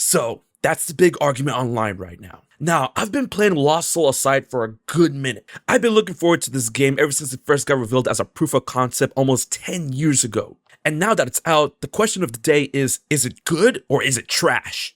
So that's the big argument online right now. Now, I've been playing Lost Soul Aside for a good minute. I've been looking forward to this game ever since it first got revealed as a proof of concept almost 10 years ago. And now that it's out, the question of the day is it good or is it trash?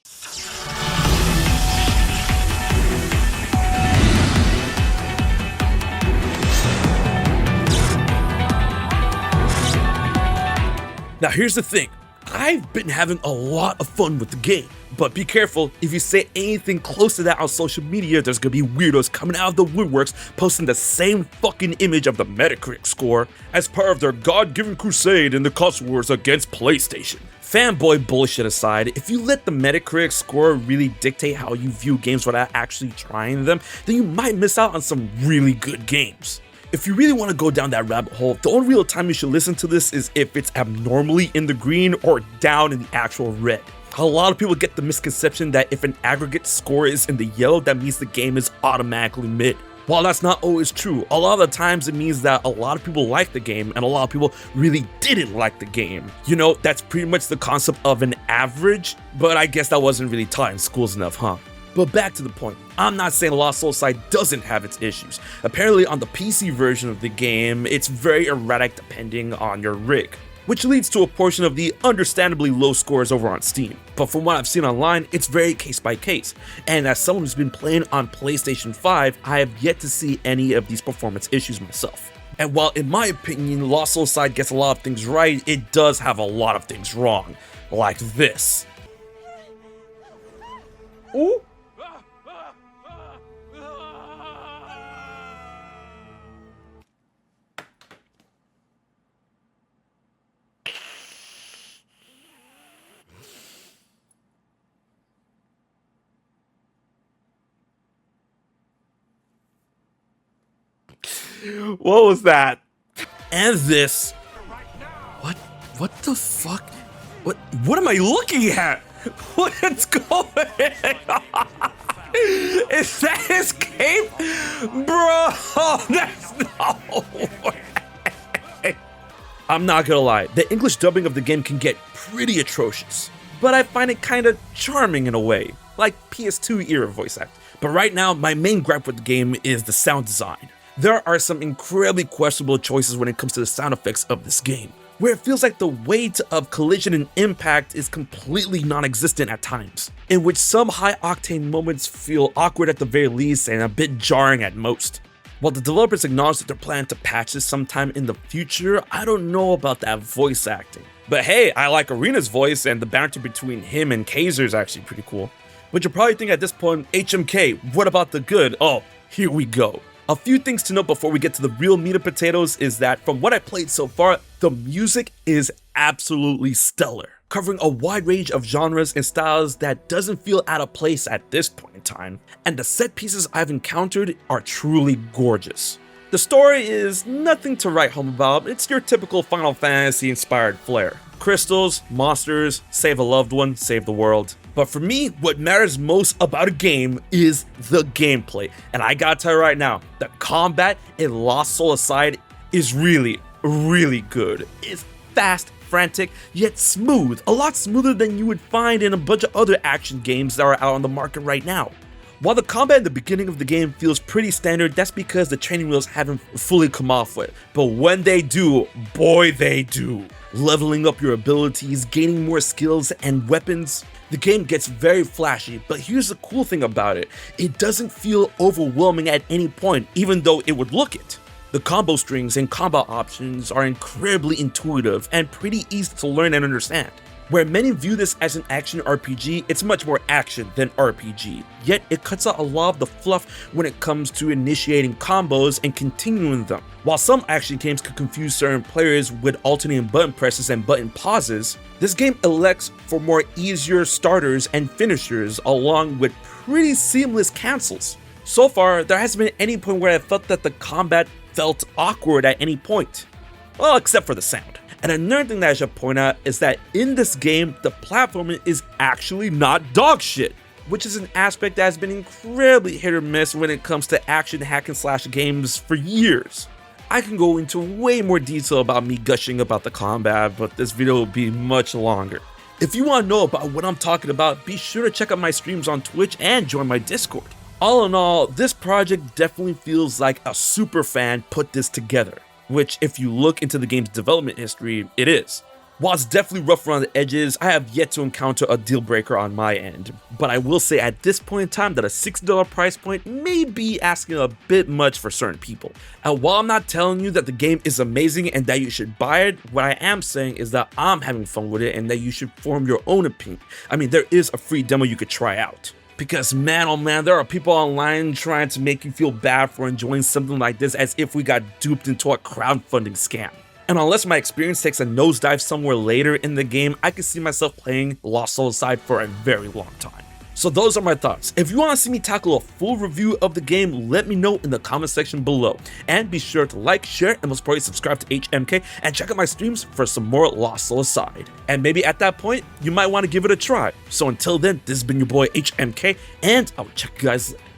Now here's the thing, I've been having a lot of fun with the game, but be careful, if you say anything close to that on social media, there's gonna be weirdos coming out of the woodworks posting the same fucking image of the Metacritic score as part of their God-given crusade in the console wars against PlayStation. Fanboy bullshit aside, if you let the Metacritic score really dictate how you view games without actually trying them, then you might miss out on some really good games. If you really want to go down that rabbit hole, the only real time you should listen to this is if it's abnormally in the green or down in the actual red. A lot of people get the misconception that if an aggregate score is in the yellow, that means the game is automatically mid. While that's not always true, a lot of the times it means that a lot of people like the game and a lot of people really didn't like the game. You know, that's pretty much the concept of an average, but I guess that wasn't really taught in schools enough, huh? But back to the point, I'm not saying Lost Soul Aside doesn't have its issues. Apparently on the PC version of the game, it's very erratic depending on your rig, which leads to a portion of the understandably low scores over on Steam. But from what I've seen online, it's very case by case, and as someone who's been playing on PlayStation 5, I have yet to see any of these performance issues myself. And while in my opinion, Lost Soul Aside gets a lot of things right, it does have a lot of things wrong, like this. Ooh. What was that? And this. What the fuck? What am I looking at? What's going on? Is that Escape? Bro, that's no way. I'm not gonna lie, the English dubbing of the game can get pretty atrocious, but I find it kinda charming in a way, like PS2 era voice act. But right now, my main gripe with the game is the sound design. There are some incredibly questionable choices when it comes to the sound effects of this game, where it feels like the weight of collision and impact is completely non-existent at times, in which some high-octane moments feel awkward at the very least and a bit jarring at most. While the developers acknowledge that they're planning to patch this sometime in the future, I don't know about that voice acting. But hey, I like Arena's voice, and the banter between him and Kaiser is actually pretty cool. But you're probably thinking at this point, HMK, what about the good? Oh, here we go. A few things to note before we get to the real meat and potatoes is that from what I played so far, the music is absolutely stellar, covering a wide range of genres and styles that doesn't feel out of place at this point in time, and the set pieces I've encountered are truly gorgeous. The story is nothing to write home about, it's your typical Final Fantasy inspired flair. Crystals, monsters, save a loved one, save the world. But for me, what matters most about a game is the gameplay. And I gotta tell you right now, the combat in Lost Soul Aside is really, really good. It's fast, frantic, yet smooth. A lot smoother than you would find in a bunch of other action games that are out on the market right now. While the combat in the beginning of the game feels pretty standard, that's because the training wheels haven't fully come off yet. But when they do, boy they do. Leveling up your abilities, gaining more skills and weapons. The game gets very flashy, but here's the cool thing about it. It doesn't feel overwhelming at any point, even though it would look it. The combo strings and combat options are incredibly intuitive and pretty easy to learn and understand. Where many view this as an action RPG, it's much more action than RPG, yet it cuts out a lot of the fluff when it comes to initiating combos and continuing them. While some action games could confuse certain players with alternating button presses and button pauses, this game elects for more easier starters and finishers along with pretty seamless cancels. So far, there hasn't been any point where I felt that the combat felt awkward at any point. Well, except for the sound. And another thing that I should point out is that in this game, the platforming is actually not dog shit, which is an aspect that has been incredibly hit or miss when it comes to action hack and slash games for years. I can go into way more detail about me gushing about the combat, but this video will be much longer. If you want to know about what I'm talking about, be sure to check out my streams on Twitch and join my Discord. All in all, this project definitely feels like a super fan put this together, which if you look into the game's development history, it is. While it's definitely rough around the edges, I have yet to encounter a deal breaker on my end, but I will say at this point in time that a $60 price point may be asking a bit much for certain people. And while I'm not telling you that the game is amazing and that you should buy it, what I am saying is that I'm having fun with it and that you should form your own opinion. I mean, there is a free demo you could try out. Because man, oh man, there are people online trying to make you feel bad for enjoying something like this as if we got duped into a crowdfunding scam. And unless my experience takes a nosedive somewhere later in the game, I can see myself playing Lost Soulside for a very long time. So those are my thoughts. If you want to see me tackle a full review of the game, let me know in the comment section below. And be sure to like, share, and most importantly subscribe to HMK and check out my streams for some more Lost Soulside. And maybe at that point, you might want to give it a try. So until then, this has been your boy HMK, and I'll check you guys later.